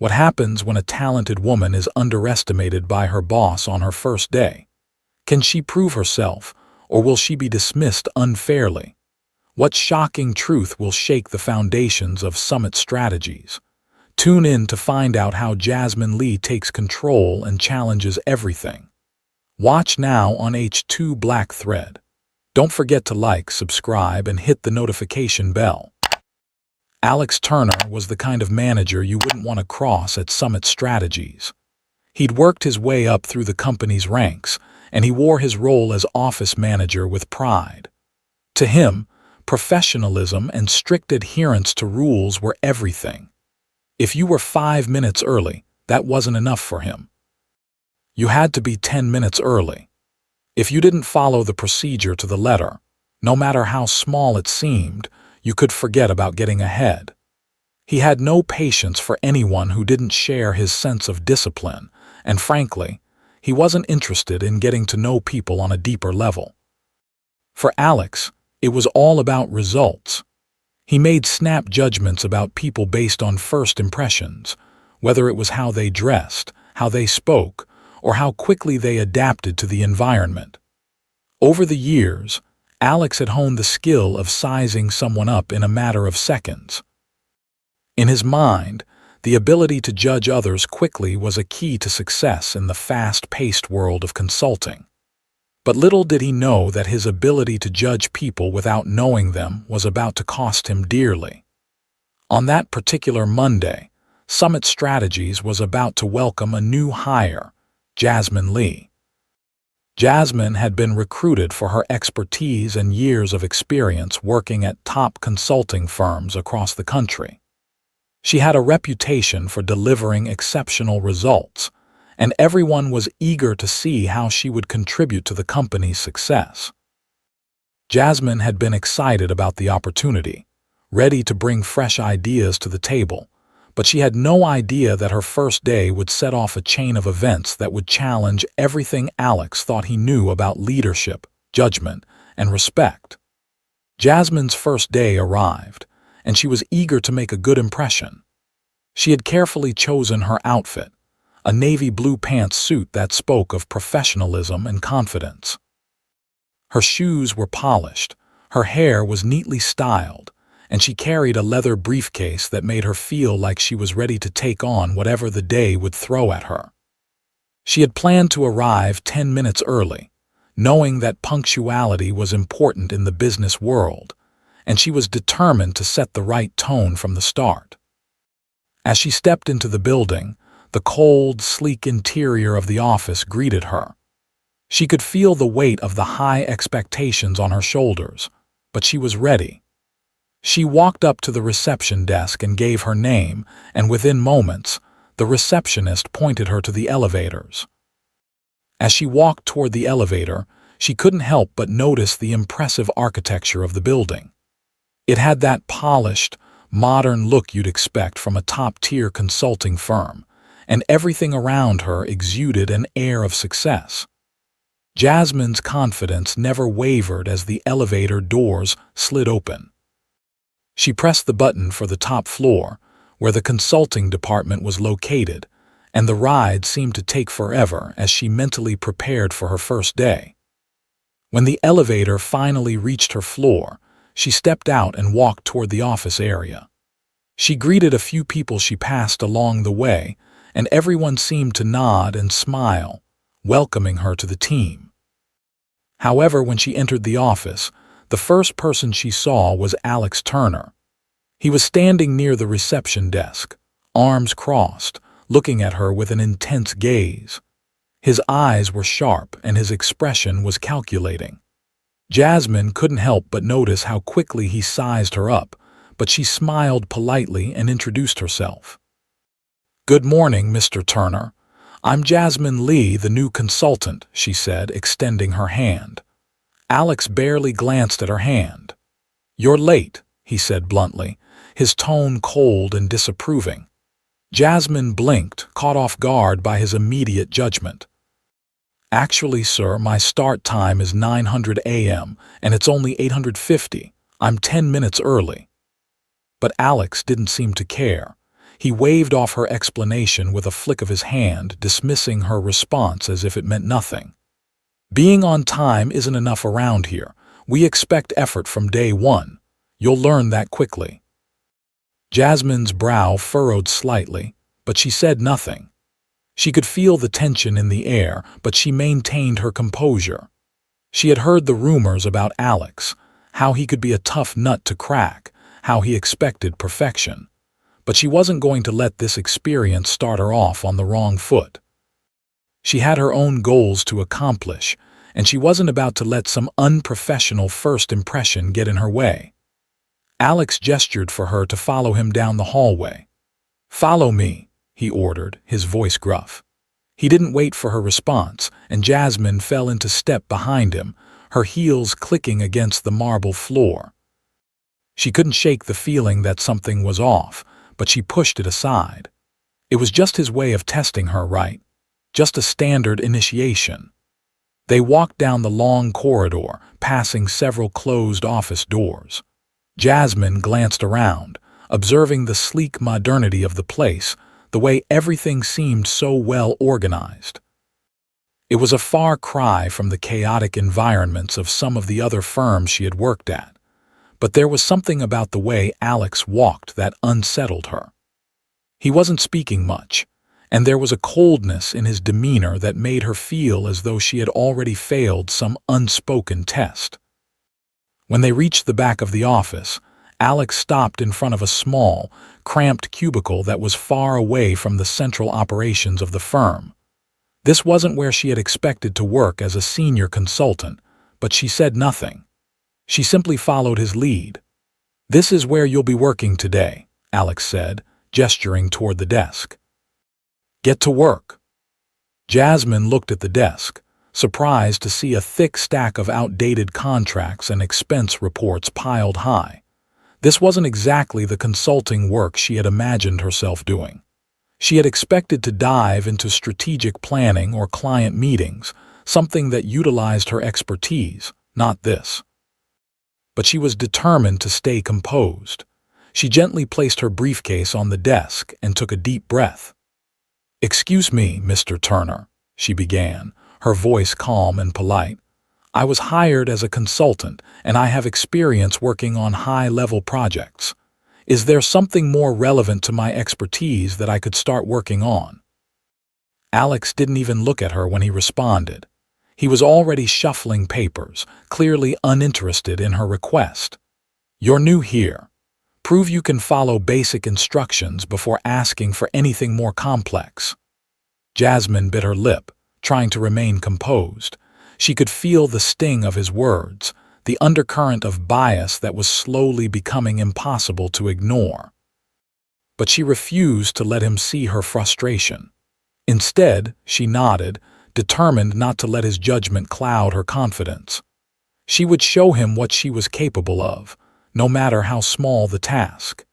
What happens when a talented woman is underestimated by her boss on her first day? Can she prove herself, or will she be dismissed unfairly? What shocking truth will shake the foundations of Summit strategies? Tune in to find out how Jasmine Lee takes control and challenges everything. Watch now on H2 Black Thread. Don't forget to like, subscribe, and hit the notification bell. Alex Turner was the kind of manager you wouldn't want to cross at Summit Strategies. He'd worked his way up through the company's ranks, and he wore his role as office manager with pride. To him, professionalism and strict adherence to rules were everything. If you were 5 minutes early, that wasn't enough for him. You had to be 10 minutes early. If you didn't follow the procedure to the letter, no matter how small it seemed, you could forget about getting ahead. He had no patience for anyone who didn't share his sense of discipline, and frankly, he wasn't interested in getting to know people on a deeper level. For Alex, it was all about results. He made snap judgments about people based on first impressions, whether it was how they dressed, how they spoke, or how quickly they adapted to the environment. Over the years, Alex had honed the skill of sizing someone up in a matter of seconds. In his mind, the ability to judge others quickly was a key to success in the fast-paced world of consulting. But little did he know that his ability to judge people without knowing them was about to cost him dearly. On that particular Monday, Summit Strategies was about to welcome a new hire, Jasmine Lee. Jasmine had been recruited for her expertise and years of experience working at top consulting firms across the country. She had a reputation for delivering exceptional results, and everyone was eager to see how she would contribute to the company's success. Jasmine had been excited about the opportunity, ready to bring fresh ideas to the table, but she had no idea that her first day would set off a chain of events that would challenge everything Alex thought he knew about leadership, judgment, and respect. Jasmine's first day arrived, and she was eager to make a good impression. She had carefully chosen her outfit, a navy blue pants suit that spoke of professionalism and confidence. Her shoes were polished, her hair was neatly styled, and she carried a leather briefcase that made her feel like she was ready to take on whatever the day would throw at her. She had planned to arrive 10 minutes early, knowing that punctuality was important in the business world, and she was determined to set the right tone from the start. As she stepped into the building, the cold, sleek interior of the office greeted her. She could feel the weight of the high expectations on her shoulders, but she was ready. She walked up to the reception desk and gave her name, and within moments, the receptionist pointed her to the elevators. As she walked toward the elevator, she couldn't help but notice the impressive architecture of the building. It had that polished, modern look you'd expect from a top-tier consulting firm, and everything around her exuded an air of success. Jasmine's confidence never wavered as the elevator doors slid open. She pressed the button for the top floor, where the consulting department was located, and the ride seemed to take forever as she mentally prepared for her first day. When the elevator finally reached her floor, she stepped out and walked toward the office area. She greeted a few people she passed along the way, and everyone seemed to nod and smile, welcoming her to the team. However, when she entered the office, the first person she saw was Alex Turner. He was standing near the reception desk, arms crossed, looking at her with an intense gaze. His eyes were sharp and his expression was calculating. Jasmine couldn't help but notice how quickly he sized her up, but she smiled politely and introduced herself. "Good morning, Mr. Turner. I'm Jasmine Lee, the new consultant," she said, extending her hand. Alex barely glanced at her hand. "You're late," he said bluntly, his tone cold and disapproving. Jasmine blinked, caught off guard by his immediate judgment. "Actually, sir, my start time is 900 a.m. and it's only 850. I'm 10 minutes early." But Alex didn't seem to care. He waved off her explanation with a flick of his hand, dismissing her response as if it meant nothing. Being on time isn't enough around here. We expect effort from day one. You'll learn that quickly. Jasmine's brow furrowed slightly, but she said nothing. She could feel the tension in the air, but she maintained her composure. She had heard the rumors about Alex, how he could be a tough nut to crack, how he expected perfection. But she wasn't going to let this experience start her off on the wrong foot. She had her own goals to accomplish, and she wasn't about to let some unprofessional first impression get in her way. Alex gestured for her to follow him down the hallway. "Follow me," he ordered, his voice gruff. He didn't wait for her response, and Jasmine fell into step behind him, her heels clicking against the marble floor. She couldn't shake the feeling that something was off, but she pushed it aside. It was just his way of testing her, right? Just a standard initiation. They walked down the long corridor, passing several closed office doors. Jasmine glanced around, observing the sleek modernity of the place, the way everything seemed so well organized. It was a far cry from the chaotic environments of some of the other firms she had worked at, but there was something about the way Alex walked that unsettled her. He wasn't speaking much, and there was a coldness in his demeanor that made her feel as though she had already failed some unspoken test. When they reached the back of the office, Alex stopped in front of a small, cramped cubicle that was far away from the central operations of the firm. This wasn't where she had expected to work as a senior consultant, but she said nothing. She simply followed his lead. "This is where you'll be working today," Alex said, gesturing toward the desk. "Get to work." Jasmine looked at the desk, surprised to see a thick stack of outdated contracts and expense reports piled high. This wasn't exactly the consulting work she had imagined herself doing. She had expected to dive into strategic planning or client meetings, something that utilized her expertise, not this. But she was determined to stay composed. She gently placed her briefcase on the desk and took a deep breath. "Excuse me, Mr. Turner," she began, her voice calm and polite. "I was hired as a consultant, and I have experience working on high-level projects. Is there something more relevant to my expertise that I could start working on?" Alex didn't even look at her when he responded. He was already shuffling papers, clearly uninterested in her request. "You're new here. Prove you can follow basic instructions before asking for anything more complex." Jasmine bit her lip, trying to remain composed. She could feel the sting of his words, the undercurrent of bias that was slowly becoming impossible to ignore. But she refused to let him see her frustration. Instead, she nodded, determined not to let his judgment cloud her confidence. She would show him what she was capable of, no matter how small the task.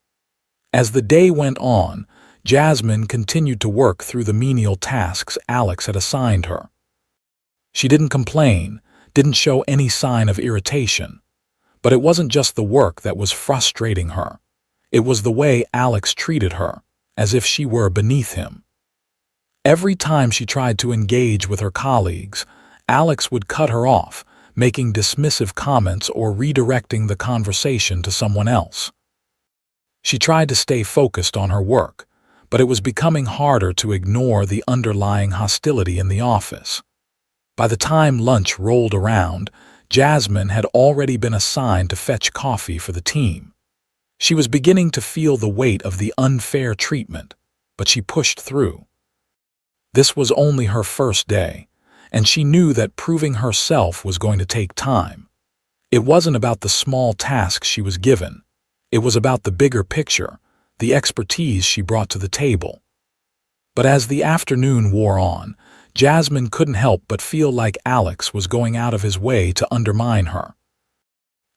As the day went on, Jasmine continued to work through the menial tasks Alex had assigned her. She didn't complain, didn't show any sign of irritation. But it wasn't just the work that was frustrating her. It was the way Alex treated her, as if she were beneath him. Every time she tried to engage with her colleagues, Alex would cut her off, making dismissive comments or redirecting the conversation to someone else. She tried to stay focused on her work, but it was becoming harder to ignore the underlying hostility in the office. By the time lunch rolled around, Jasmine had already been assigned to fetch coffee for the team. She was beginning to feel the weight of the unfair treatment, but she pushed through. This was only her first day, and she knew that proving herself was going to take time. It wasn't about the small tasks she was given. It was about the bigger picture, the expertise she brought to the table. But as the afternoon wore on, Jasmine couldn't help but feel like Alex was going out of his way to undermine her.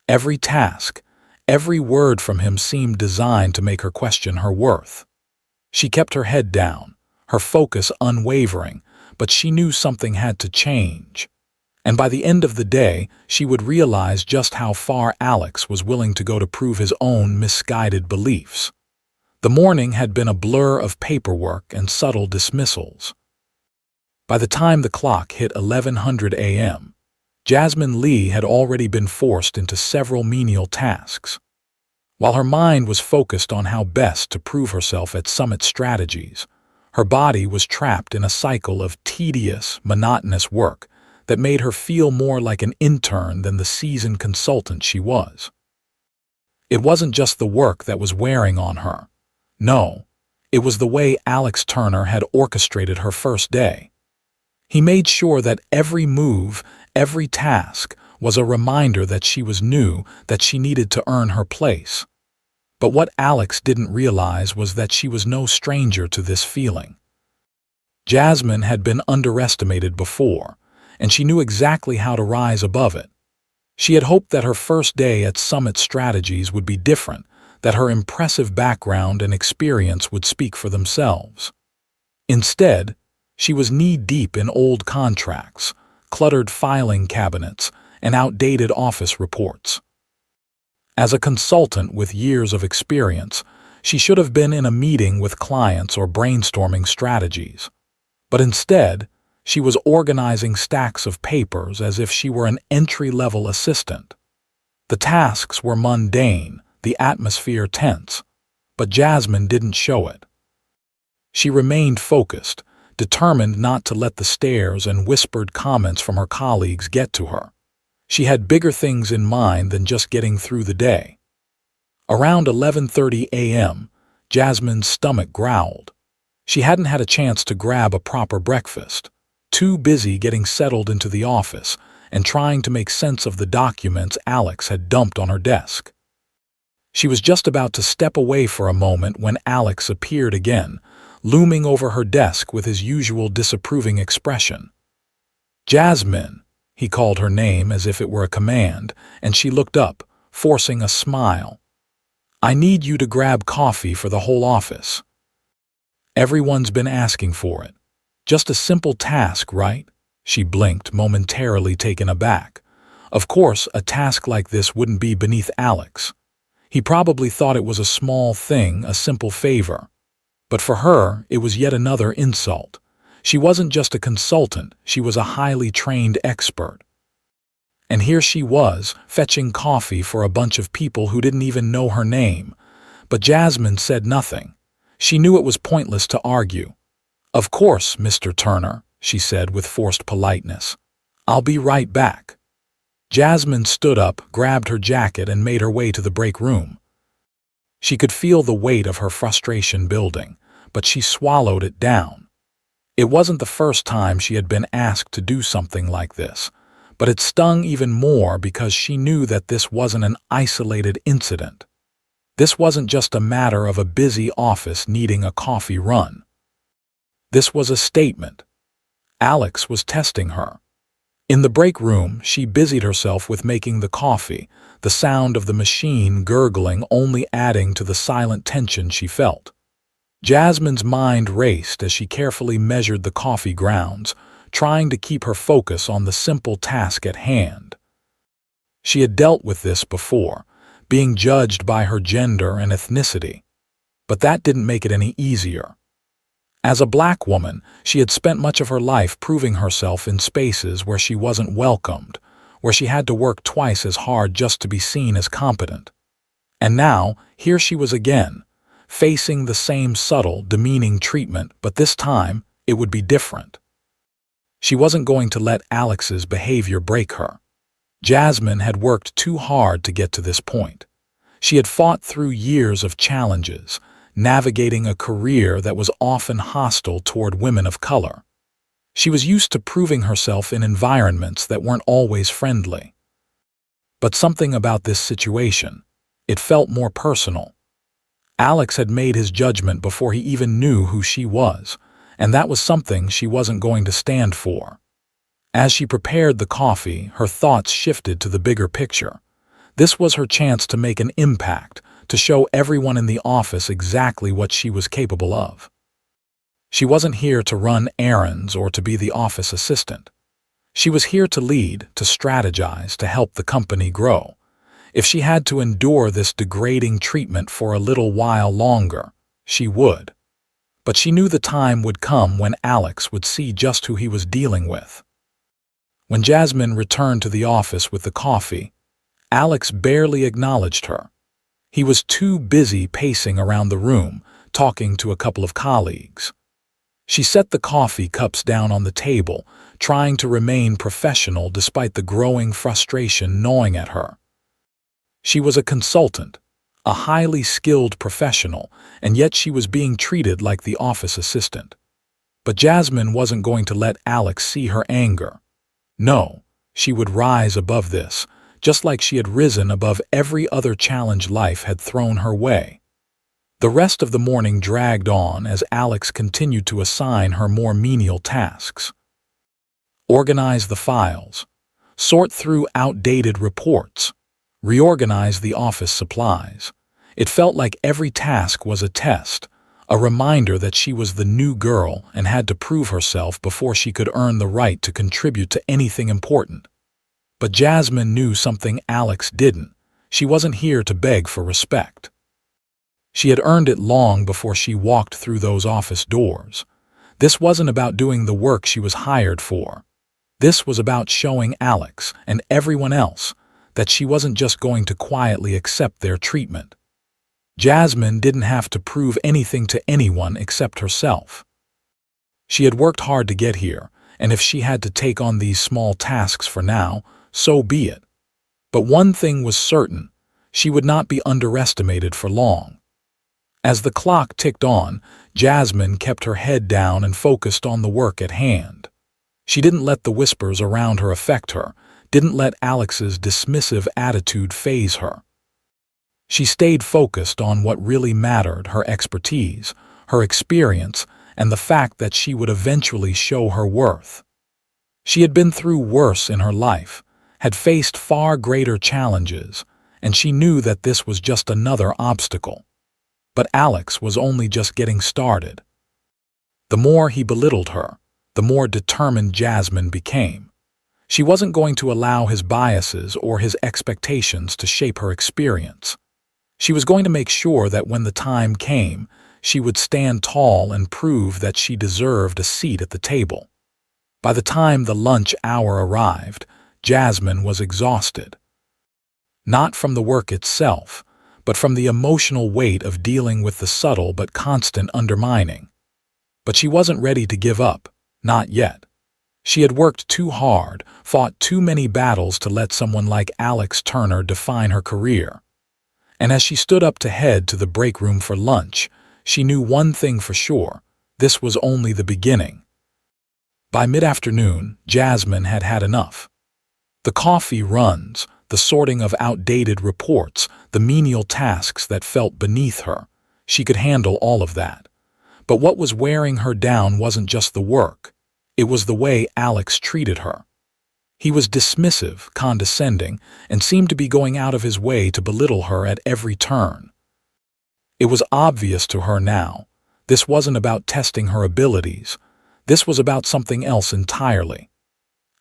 Every task, every word from him seemed designed to make her question her worth. She kept her head down, her focus unwavering, but she knew something had to change. And by the end of the day, she would realize just how far Alex was willing to go to prove his own misguided beliefs. The morning had been a blur of paperwork and subtle dismissals. By the time the clock hit 1100 a.m., Jasmine Lee had already been forced into several menial tasks. While her mind was focused on how best to prove herself at Summit Strategies, her body was trapped in a cycle of tedious, monotonous work that made her feel more like an intern than the seasoned consultant she was. It wasn't just the work that was wearing on her. No, it was the way Alex Turner had orchestrated her first day. He made sure that every move, every task, was a reminder that she was new, that she needed to earn her place. But what Alex didn't realize was that she was no stranger to this feeling. Jasmine had been underestimated before, and she knew exactly how to rise above it. She had hoped that her first day at Summit Strategies would be different, that her impressive background and experience would speak for themselves. Instead, she was knee-deep in old contracts, cluttered filing cabinets, and outdated office reports. As a consultant with years of experience, she should have been in a meeting with clients or brainstorming strategies. But instead, she was organizing stacks of papers as if she were an entry-level assistant. The tasks were mundane, the atmosphere tense, but Jasmine didn't show it. She remained focused, determined not to let the stares and whispered comments from her colleagues get to her. She had bigger things in mind than just getting through the day. Around 11:30 a.m., Jasmine's stomach growled. She hadn't had a chance to grab a proper breakfast, too busy getting settled into the office and trying to make sense of the documents Alex had dumped on her desk. She was just about to step away for a moment when Alex appeared again, looming over her desk with his usual disapproving expression. "Jasmine," he called her name as if it were a command, and she looked up, forcing a smile. "I need you to grab coffee for the whole office." "Everyone's been asking for it. Just a simple task, right?" She blinked, momentarily taken aback. Of course, a task like this wouldn't be beneath Alex. He probably thought it was a small thing, a simple favor. But for her, it was yet another insult. She wasn't just a consultant, she was a highly trained expert. And here she was, fetching coffee for a bunch of people who didn't even know her name. But Jasmine said nothing. She knew it was pointless to argue. "Of course, Mr. Turner," she said with forced politeness. "I'll be right back." Jasmine stood up, grabbed her jacket, and made her way to the break room. She could feel the weight of her frustration building, but she swallowed it down. It wasn't the first time she had been asked to do something like this, but it stung even more because she knew that this wasn't an isolated incident. This wasn't just a matter of a busy office needing a coffee run. This was a statement. Alex was testing her. In the break room, she busied herself with making the coffee, the sound of the machine gurgling only adding to the silent tension she felt. Jasmine's mind raced as she carefully measured the coffee grounds, trying to keep her focus on the simple task at hand. She had dealt with this before, being judged by her gender and ethnicity. But that didn't make it any easier. As a black woman, she had spent much of her life proving herself in spaces where she wasn't welcomed, where she had to work twice as hard just to be seen as competent. And now, here she was again, facing the same subtle, demeaning treatment, but this time, it would be different. She wasn't going to let Alex's behavior break her. Jasmine had worked too hard to get to this point. She had fought through years of challenges, navigating a career that was often hostile toward women of color. She was used to proving herself in environments that weren't always friendly. But something about this situation, it felt more personal. Alex had made his judgment before he even knew who she was, and that was something she wasn't going to stand for. As she prepared the coffee, her thoughts shifted to the bigger picture. This was her chance to make an impact, to show everyone in the office exactly what she was capable of. She wasn't here to run errands or to be the office assistant. She was here to lead, to strategize, to help the company grow. If she had to endure this degrading treatment for a little while longer, she would. But she knew the time would come when Alex would see just who he was dealing with. When Jasmine returned to the office with the coffee, Alex barely acknowledged her. He was too busy pacing around the room, talking to a couple of colleagues. She set the coffee cups down on the table, trying to remain professional despite the growing frustration gnawing at her. She was a consultant, a highly skilled professional, and yet she was being treated like the office assistant. But Jasmine wasn't going to let Alex see her anger. No, she would rise above this, just like she had risen above every other challenge life had thrown her way. The rest of the morning dragged on as Alex continued to assign her more menial tasks. Organize the files, sort through outdated reports, reorganize the office supplies. It felt like every task was a test, a reminder that she was the new girl and had to prove herself before she could earn the right to contribute to anything important. But Jasmine knew something Alex didn't. She wasn't here to beg for respect. She had earned it long before she walked through those office doors. This wasn't about doing the work she was hired for. This was about showing Alex and everyone else that she wasn't just going to quietly accept their treatment. Jasmine didn't have to prove anything to anyone except herself. She had worked hard to get here, and if she had to take on these small tasks for now, so be it. But one thing was certain, she would not be underestimated for long. As the clock ticked on, Jasmine kept her head down and focused on the work at hand. She didn't let the whispers around her affect her, didn't let Alex's dismissive attitude faze her. She stayed focused on what really mattered, her expertise, her experience, and the fact that she would eventually show her worth. She had been through worse in her life, had faced far greater challenges, and she knew that this was just another obstacle. But Alex was only just getting started. The more he belittled her, the more determined Jasmine became. She wasn't going to allow his biases or his expectations to shape her experience. She was going to make sure that when the time came, she would stand tall and prove that she deserved a seat at the table. By the time the lunch hour arrived, Jasmine was exhausted. Not from the work itself, but from the emotional weight of dealing with the subtle but constant undermining. But she wasn't ready to give up, not yet. She had worked too hard, fought too many battles to let someone like Alex Turner define her career. And as she stood up to head to the break room for lunch, she knew one thing for sure: this was only the beginning. By mid-afternoon, Jasmine had had enough. The coffee runs, the sorting of outdated reports, the menial tasks that felt beneath her. She could handle all of that. But what was wearing her down wasn't just the work. It was the way Alex treated her. He was dismissive, condescending, and seemed to be going out of his way to belittle her at every turn. It was obvious to her now. This wasn't about testing her abilities. This was about something else entirely.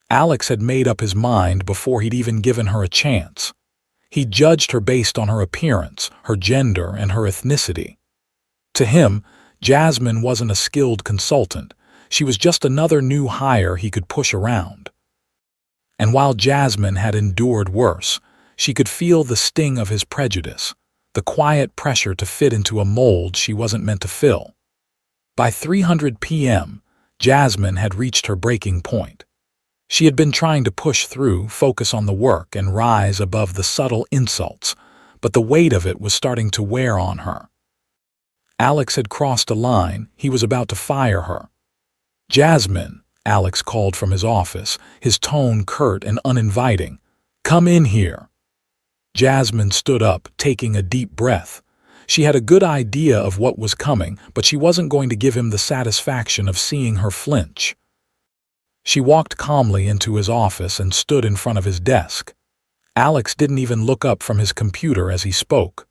Alex had made up his mind before he'd even given her a chance. He judged her based on her appearance, her gender, and her ethnicity. To him, Jasmine wasn't a skilled consultant. She was just another new hire he could push around. And while Jasmine had endured worse, she could feel the sting of his prejudice, the quiet pressure to fit into a mold she wasn't meant to fill. By 3:00 p.m., Jasmine had reached her breaking point. She had been trying to push through, focus on the work, and rise above the subtle insults, but the weight of it was starting to wear on her. Alex had crossed a line. He was about to fire her. "Jasmine," Alex called from his office, his tone curt and uninviting. "Come in here." Jasmine stood up, taking a deep breath. She had a good idea of what was coming, but she wasn't going to give him the satisfaction of seeing her flinch. She walked calmly into his office and stood in front of his desk. Alex didn't even look up from his computer as he spoke.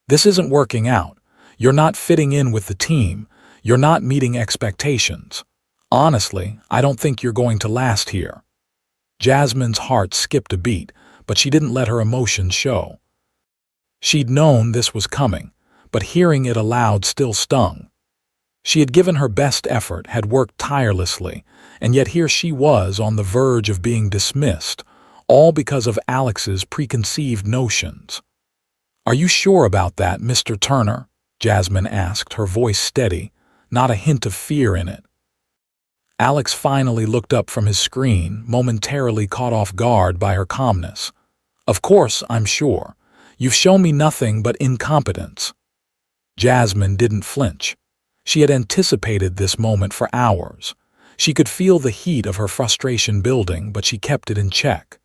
"This isn't working out. You're not fitting in with the team. You're not meeting expectations. Honestly, I don't think you're going to last here." Jasmine's heart skipped a beat, but she didn't let her emotions show. She'd known this was coming, but hearing it aloud still stung. She had given her best effort, had worked tirelessly, and yet here she was on the verge of being dismissed, all because of Alex's preconceived notions. "Are you sure about that, Mr. Turner?" Jasmine asked, her voice steady, not a hint of fear in it. Alex finally looked up from his screen, momentarily caught off guard by her calmness. "Of course, I'm sure. You've shown me nothing but incompetence." Jasmine didn't flinch. She had anticipated this moment for hours. She could feel the heat of her frustration building, but she kept it in check.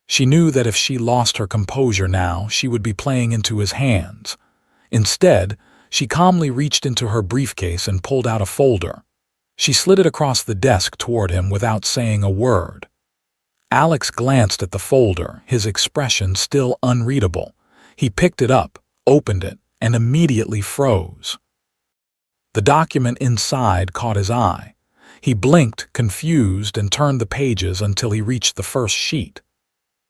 She knew that if she lost her composure now, she would be playing into his hands. Instead, she calmly reached into her briefcase and pulled out a folder. She slid it across the desk toward him without saying a word. Alex glanced at the folder, his expression still unreadable. He picked it up, opened it, and immediately froze. The document inside caught his eye. He blinked, confused, and turned the pages until he reached the first sheet.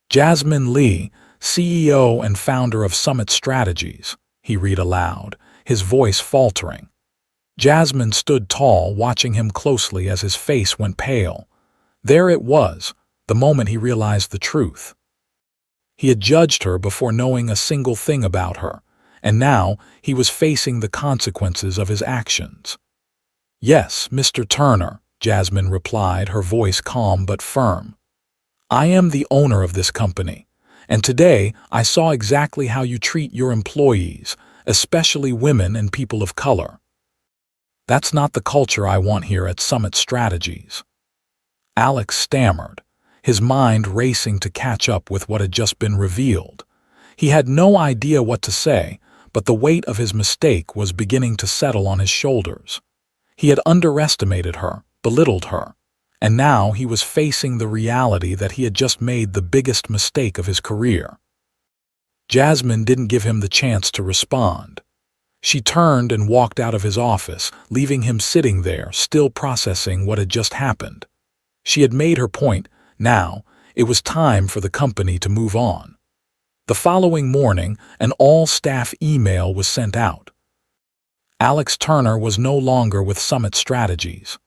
"Jasmine Lee, CEO and founder of Summit Strategies," he read aloud, his voice faltering. Jasmine stood tall, watching him closely as his face went pale. There it was, the moment he realized the truth. He had judged her before knowing a single thing about her, and now he was facing the consequences of his actions. "Yes, Mr. Turner," Jasmine replied, her voice calm but firm. "I am the owner of this company, and today I saw exactly how you treat your employees, especially women and people of color. That's not the culture I want here at Summit Strategies." Alex stammered, his mind racing to catch up with what had just been revealed. He had no idea what to say, but the weight of his mistake was beginning to settle on his shoulders. He had underestimated her, belittled her, and now he was facing the reality that he had just made the biggest mistake of his career. Jasmine didn't give him the chance to respond. She turned and walked out of his office, leaving him sitting there, still processing what had just happened. She had made her point. Now, it was time for the company to move on. The following morning, an all-staff email was sent out. Alex Turner was no longer with Summit Strategies.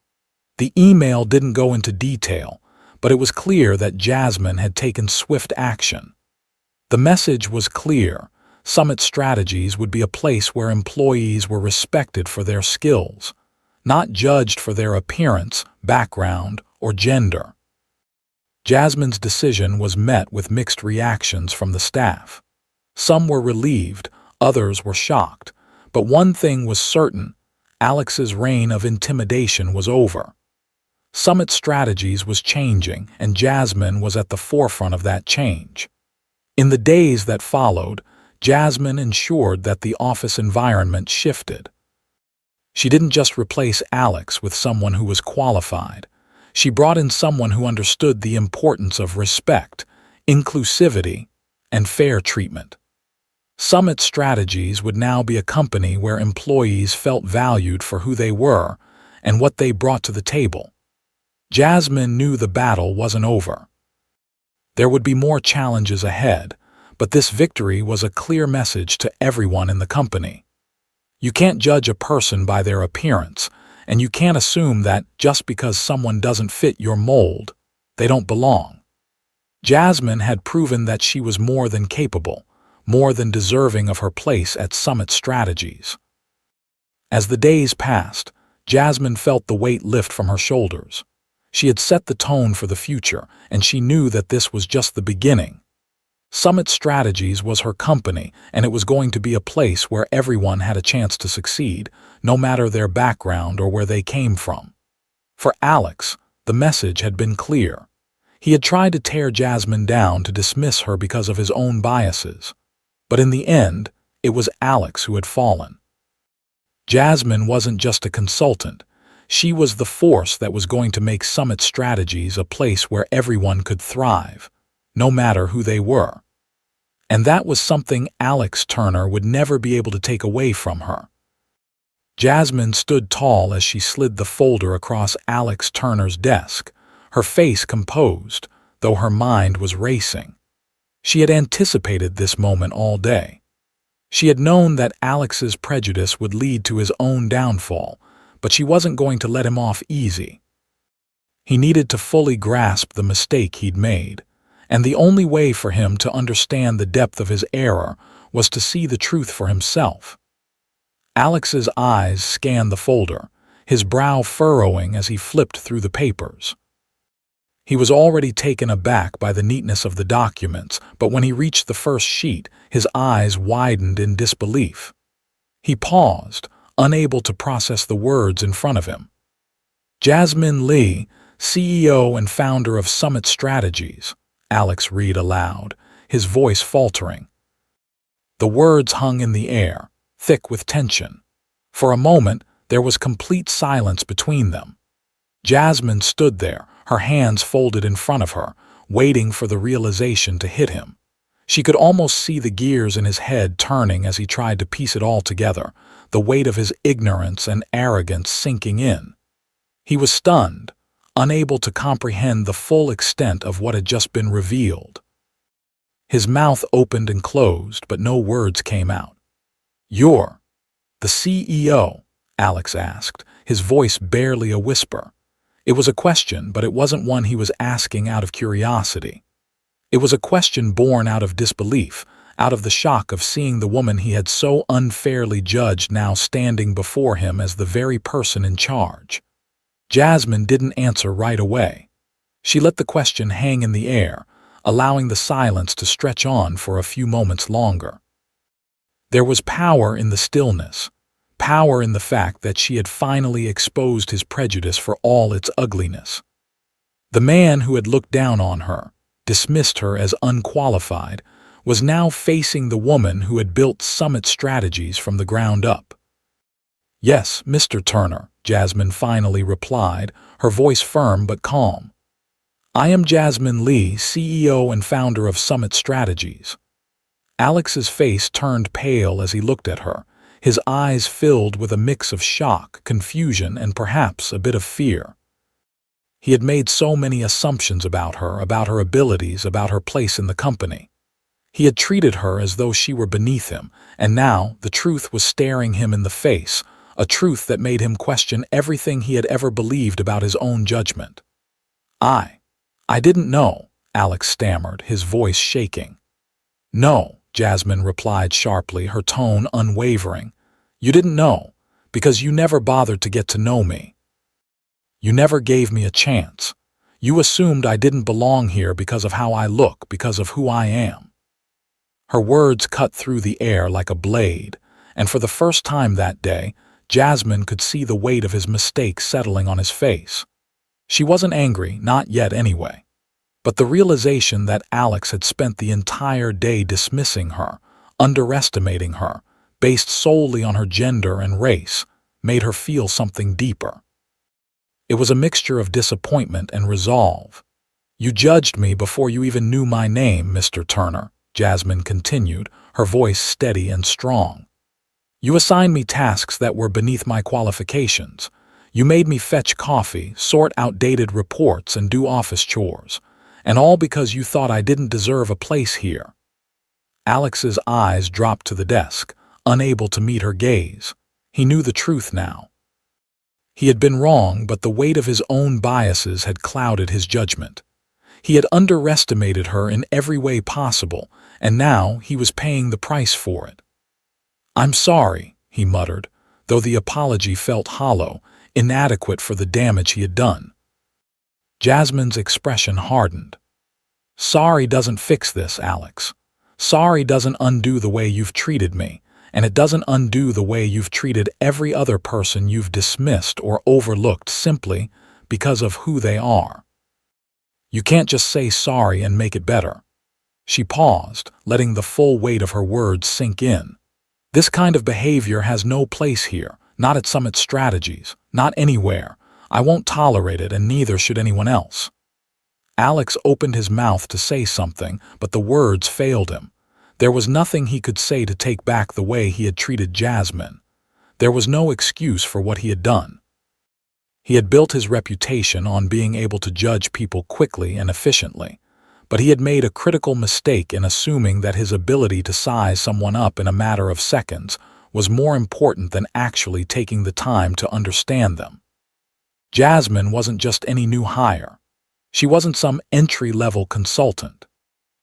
The email didn't go into detail, but it was clear that Jasmine had taken swift action. The message was clear. Summit Strategies would be a place where employees were respected for their skills, not judged for their appearance, background, or gender. Jasmine's decision was met with mixed reactions from the staff. Some were relieved, others were shocked, but one thing was certain: Alex's reign of intimidation was over. Summit Strategies was changing, and Jasmine was at the forefront of that change. In the days that followed, Jasmine ensured that the office environment shifted. She didn't just replace Alex with someone who was qualified. She brought in someone who understood the importance of respect, inclusivity, and fair treatment. Summit Strategies would now be a company where employees felt valued for who they were and what they brought to the table. Jasmine knew the battle wasn't over. There would be more challenges ahead, but this victory was a clear message to everyone in the company. You can't judge a person by their appearance, and you can't assume that just because someone doesn't fit your mold, they don't belong. Jasmine had proven that she was more than capable, more than deserving of her place at Summit Strategies. As the days passed, Jasmine felt the weight lift from her shoulders. She had set the tone for the future, and she knew that this was just the beginning. Summit Strategies was her company, and it was going to be a place where everyone had a chance to succeed, no matter their background or where they came from. For Alex, the message had been clear. He had tried to tear Jasmine down, to dismiss her because of his own biases. But in the end, it was Alex who had fallen. Jasmine wasn't just a consultant. She was the force that was going to make Summit Strategies a place where everyone could thrive, no matter who they were. And that was something Alex Turner would never be able to take away from her. Jasmine stood tall as she slid the folder across Alex Turner's desk, her face composed, though her mind was racing. She had anticipated this moment all day. She had known that Alex's prejudice would lead to his own downfall, but she wasn't going to let him off easy. He needed to fully grasp the mistake he'd made, and the only way for him to understand the depth of his error was to see the truth for himself. Alex's eyes scanned the folder, his brow furrowing as he flipped through the papers. He was already taken aback by the neatness of the documents, but when he reached the first sheet, his eyes widened in disbelief. He paused, unable to process the words in front of him. Jasmine Lee, CEO and founder of Summit Strategies, Alex read aloud, his voice faltering. The words hung in the air, thick with tension. For a moment, there was complete silence between them. Jasmine stood there, her hands folded in front of her, waiting for the realization to hit him. She could almost see the gears in his head turning as he tried to piece it all together, the weight of his ignorance and arrogance sinking in. He was stunned, unable to comprehend the full extent of what had just been revealed. His mouth opened and closed, but no words came out. "You're the CEO?" Alex asked, his voice barely a whisper. It was a question, but it wasn't one he was asking out of curiosity. It was a question born out of disbelief, out of the shock of seeing the woman he had so unfairly judged now standing before him as the very person in charge. Jasmine didn't answer right away. She let the question hang in the air, allowing the silence to stretch on for a few moments longer. There was power in the stillness, power in the fact that she had finally exposed his prejudice for all its ugliness. The man who had looked down on her, dismissed her as unqualified, was now facing the woman who had built Summit Strategies from the ground up. "Yes, Mr. Turner," Jasmine finally replied, her voice firm but calm. "I am Jasmine Lee, CEO and founder of Summit Strategies." Alex's face turned pale as he looked at her, his eyes filled with a mix of shock, confusion, and perhaps a bit of fear. He had made so many assumptions about her abilities, about her place in the company. He had treated her as though she were beneath him, and now the truth was staring him in the face, a truth that made him question everything he had ever believed about his own judgment. I didn't know," Alex stammered, his voice shaking. "No," Jasmine replied sharply, her tone unwavering. "You didn't know, because you never bothered to get to know me. You never gave me a chance. You assumed I didn't belong here because of how I look, because of who I am." Her words cut through the air like a blade, and for the first time that day, Jasmine could see the weight of his mistake settling on his face. She wasn't angry, not yet anyway. But the realization that Alex had spent the entire day dismissing her, underestimating her, based solely on her gender and race, made her feel something deeper. It was a mixture of disappointment and resolve. "You judged me before you even knew my name, Mr. Turner," Jasmine continued, her voice steady and strong. "You assigned me tasks that were beneath my qualifications. You made me fetch coffee, sort outdated reports, and do office chores. And all because you thought I didn't deserve a place here." Alex's eyes dropped to the desk, unable to meet her gaze. He knew the truth now. He had been wrong, but the weight of his own biases had clouded his judgment. He had underestimated her in every way possible, and now he was paying the price for it. "I'm sorry," he muttered, though the apology felt hollow, inadequate for the damage he had done. Jasmine's expression hardened. "Sorry doesn't fix this, Alex. Sorry doesn't undo the way you've treated me, and it doesn't undo the way you've treated every other person you've dismissed or overlooked simply because of who they are. You can't just say sorry and make it better." She paused, letting the full weight of her words sink in. "This kind of behavior has no place here, not at Summit Strategies, not anywhere. I won't tolerate it, and neither should anyone else." Alex opened his mouth to say something, but the words failed him. There was nothing he could say to take back the way he had treated Jasmine. There was no excuse for what he had done. He had built his reputation on being able to judge people quickly and efficiently, but he had made a critical mistake in assuming that his ability to size someone up in a matter of seconds was more important than actually taking the time to understand them. Jasmine wasn't just any new hire. She wasn't some entry-level consultant.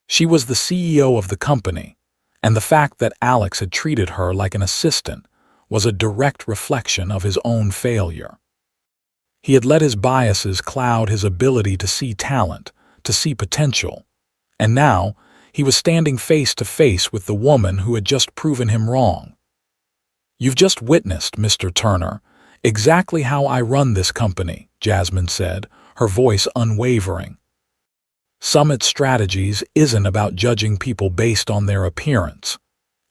She was the CEO of the company, and the fact that Alex had treated her like an assistant was a direct reflection of his own failure. He had let his biases cloud his ability to see talent, to see potential, and now he was standing face to face with the woman who had just proven him wrong. "You've just witnessed, Mr. Turner, exactly how I run this company," Jasmine said, her voice unwavering. "Summit Strategies isn't about judging people based on their appearance.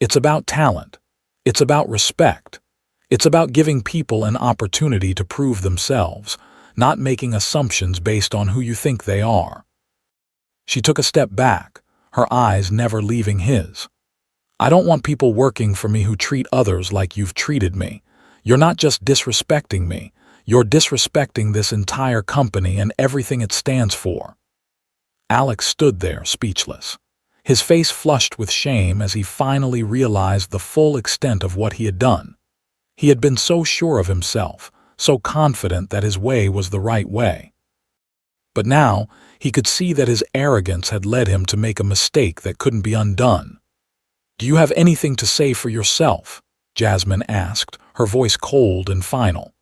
It's about talent. It's about respect. It's about giving people an opportunity to prove themselves, not making assumptions based on who you think they are." She took a step back, her eyes never leaving his. "I don't want people working for me who treat others like you've treated me. You're not just disrespecting me, you're disrespecting this entire company and everything it stands for." Alex stood there, speechless. His face flushed with shame as he finally realized the full extent of what he had done. He had been so sure of himself, so confident that his way was the right way. But now, he could see that his arrogance had led him to make a mistake that couldn't be undone. "Do you have anything to say for yourself?" Jasmine asked, her voice cold and final.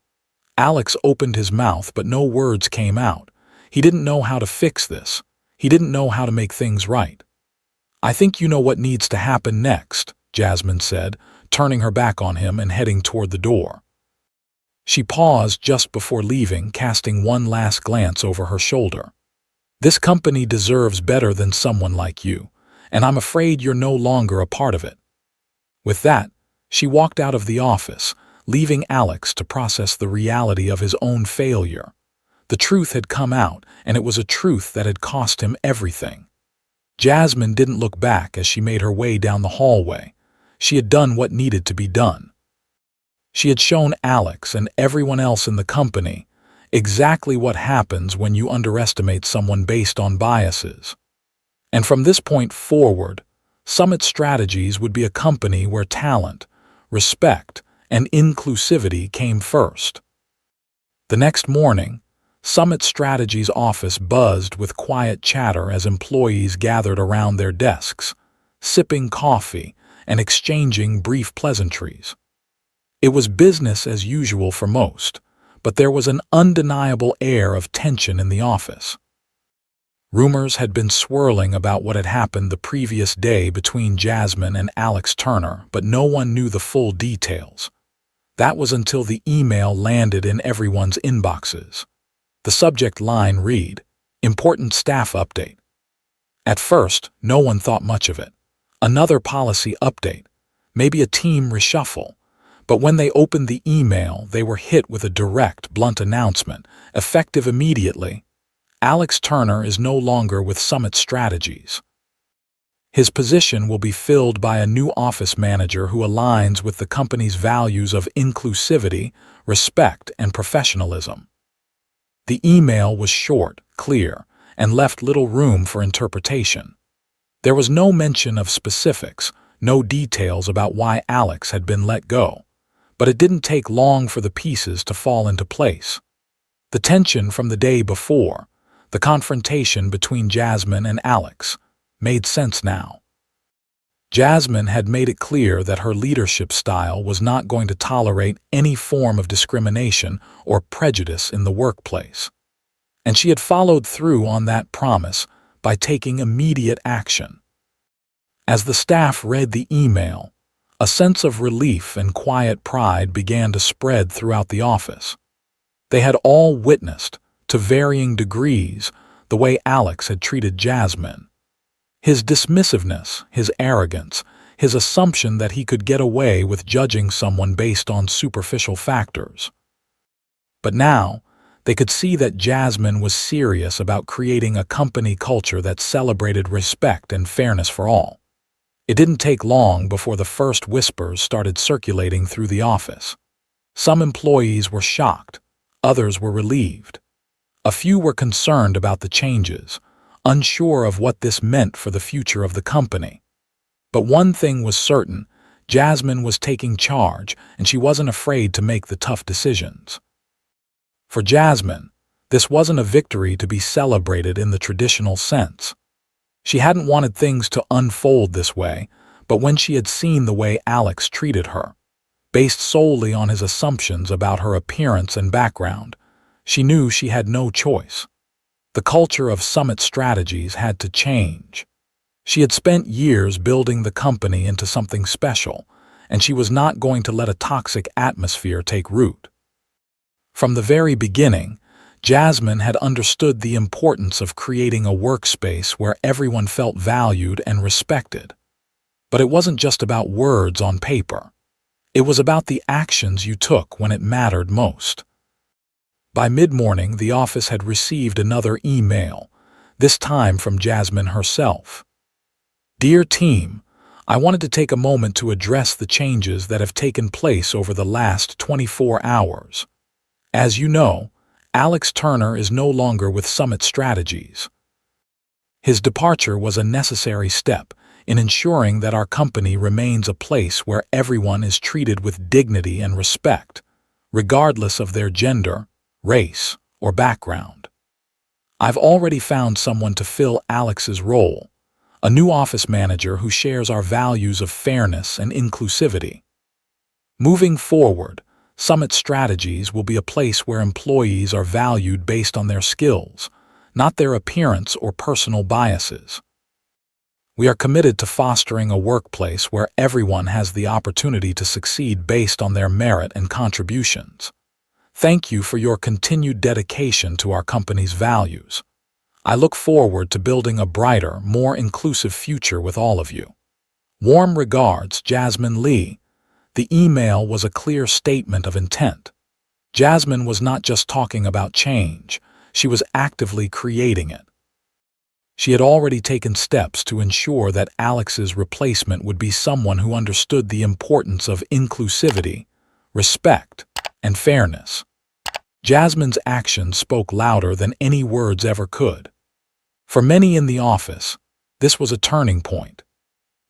Alex opened his mouth, but no words came out. He didn't know how to fix this. He didn't know how to make things right. "I think you know what needs to happen next," Jasmine said, turning her back on him and heading toward the door. She paused just before leaving, casting one last glance over her shoulder. "This company deserves better than someone like you, and I'm afraid you're no longer a part of it." With that, she walked out of the office, leaving Alex to process the reality of his own failure. The truth had come out, and it was a truth that had cost him everything. Jasmine didn't look back as she made her way down the hallway. She had done what needed to be done. She had shown Alex and everyone else in the company exactly what happens when you underestimate someone based on biases. And from this point forward, Summit Strategies would be a company where talent, respect, and inclusivity came first. The next morning, Summit Strategies' office buzzed with quiet chatter as employees gathered around their desks, sipping coffee and exchanging brief pleasantries. It was business as usual for most, but there was an undeniable air of tension in the office. Rumors had been swirling about what had happened the previous day between Jasmine and Alex Turner, but no one knew the full details. That was until the email landed in everyone's inboxes. The subject line read, "Important staff update." At first, no one thought much of it. Another policy update, maybe a team reshuffle. But when they opened the email, they were hit with a direct, blunt announcement, effective immediately. Alex Turner is no longer with Summit Strategies. His position will be filled by a new office manager who aligns with the company's values of inclusivity, respect, and professionalism. The email was short, clear, and left little room for interpretation. There was no mention of specifics, no details about why Alex had been let go. But it didn't take long for the pieces to fall into place. The tension from the day before, the confrontation between Jasmine and Alex, made sense now. Jasmine had made it clear that her leadership style was not going to tolerate any form of discrimination or prejudice in the workplace. And she had followed through on that promise by taking immediate action. As the staff read the email, a sense of relief and quiet pride began to spread throughout the office. They had all witnessed, to varying degrees, the way Alex had treated Jasmine. His dismissiveness, his arrogance, his assumption that he could get away with judging someone based on superficial factors. But now, they could see that Jasmine was serious about creating a company culture that celebrated respect and fairness for all. It didn't take long before the first whispers started circulating through the office. Some employees were shocked, others were relieved. A few were concerned about the changes, unsure of what this meant for the future of the company. But one thing was certain: Jasmine was taking charge, and she wasn't afraid to make the tough decisions. For Jasmine, this wasn't a victory to be celebrated in the traditional sense. She hadn't wanted things to unfold this way, but when she had seen the way Alex treated her, based solely on his assumptions about her appearance and background, she knew she had no choice. The culture of Summit Strategies had to change. She had spent years building the company into something special, and she was not going to let a toxic atmosphere take root. From the very beginning, Jasmine had understood the importance of creating a workspace where everyone felt valued and respected. But it wasn't just about words on paper. It was about the actions you took when it mattered most. By mid-morning, the office had received another email, this time from Jasmine herself. "Dear team, I wanted to take a moment to address the changes that have taken place over the last 24 hours. As you know, Alex Turner is no longer with Summit Strategies. His departure was a necessary step in ensuring that our company remains a place where everyone is treated with dignity and respect, regardless of their gender, race, or background. I've already found someone to fill Alex's role, a new office manager who shares our values of fairness and inclusivity. Moving forward, Summit Strategies will be a place where employees are valued based on their skills, not their appearance or personal biases. We are committed to fostering a workplace where everyone has the opportunity to succeed based on their merit and contributions. Thank you for your continued dedication to our company's values. I look forward to building a brighter, more inclusive future with all of you. Warm regards, Jasmine Lee." The email was a clear statement of intent. Jasmine was not just talking about change, she was actively creating it. She had already taken steps to ensure that Alex's replacement would be someone who understood the importance of inclusivity, respect, and fairness. Jasmine's actions spoke louder than any words ever could. For many in the office, this was a turning point.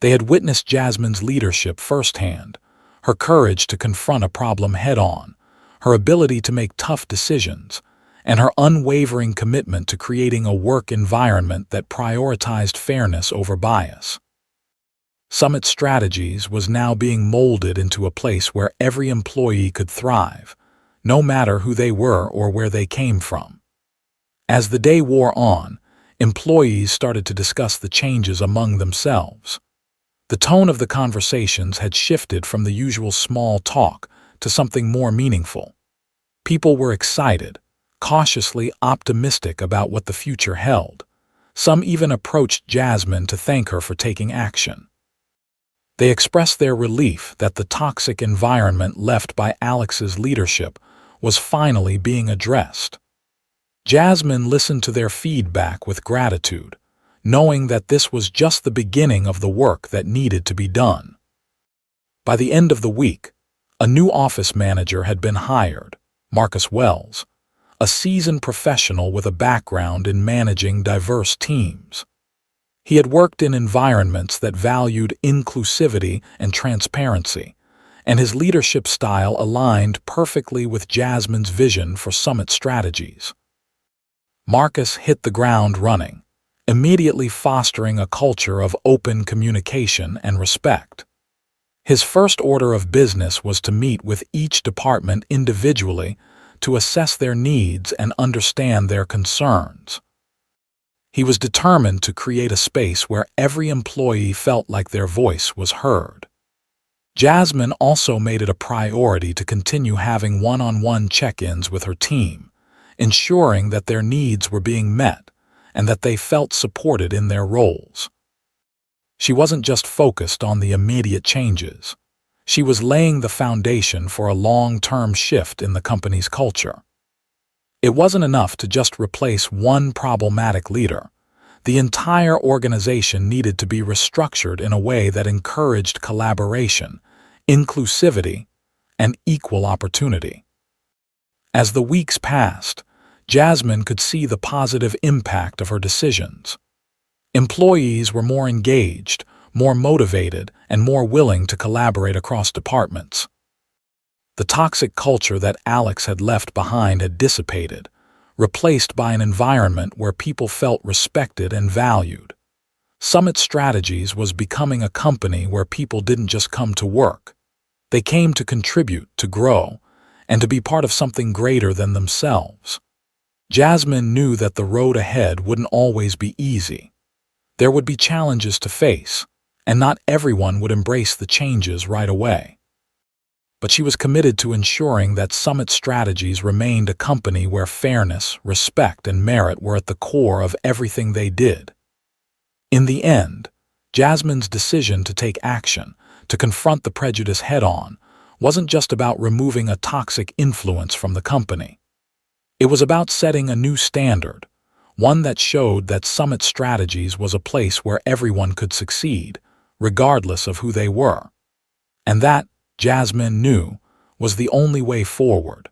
They had witnessed Jasmine's leadership firsthand, her courage to confront a problem head-on, her ability to make tough decisions, and her unwavering commitment to creating a work environment that prioritized fairness over bias. Summit Strategies was now being molded into a place where every employee could thrive, no matter who they were or where they came from. As the day wore on, employees started to discuss the changes among themselves. The tone of the conversations had shifted from the usual small talk to something more meaningful. People were excited, cautiously optimistic about what the future held. Some even approached Jasmine to thank her for taking action. They expressed their relief that the toxic environment left by Alex's leadership was finally being addressed. Jasmine listened to their feedback with gratitude, knowing that this was just the beginning of the work that needed to be done. By the end of the week, a new office manager had been hired, Marcus Wells, a seasoned professional with a background in managing diverse teams. He had worked in environments that valued inclusivity and transparency, and his leadership style aligned perfectly with Jasmine's vision for Summit Strategies. Marcus hit the ground running, immediately fostering a culture of open communication and respect. His first order of business was to meet with each department individually to assess their needs and understand their concerns. He was determined to create a space where every employee felt like their voice was heard. Jasmine also made it a priority to continue having one-on-one check-ins with her team, ensuring that their needs were being met and that they felt supported in their roles. She wasn't just focused on the immediate changes. She was laying the foundation for a long-term shift in the company's culture. It wasn't enough to just replace one problematic leader. The entire organization needed to be restructured in a way that encouraged collaboration, inclusivity, and equal opportunity. As the weeks passed, Jasmine could see the positive impact of her decisions. Employees were more engaged, more motivated, and more willing to collaborate across departments. The toxic culture that Alex had left behind had dissipated, replaced by an environment where people felt respected and valued. Summit Strategies was becoming a company where people didn't just come to work. They came to contribute, to grow, and to be part of something greater than themselves. Jasmine knew that the road ahead wouldn't always be easy. There would be challenges to face, and not everyone would embrace the changes right away. But she was committed to ensuring that Summit Strategies remained a company where fairness, respect, and merit were at the core of everything they did. In the end, Jasmine's decision to take action, to confront the prejudice head-on, wasn't just about removing a toxic influence from the company. It was about setting a new standard, one that showed that Summit Strategies was a place where everyone could succeed, regardless of who they were. And that, Jasmine knew, was the only way forward.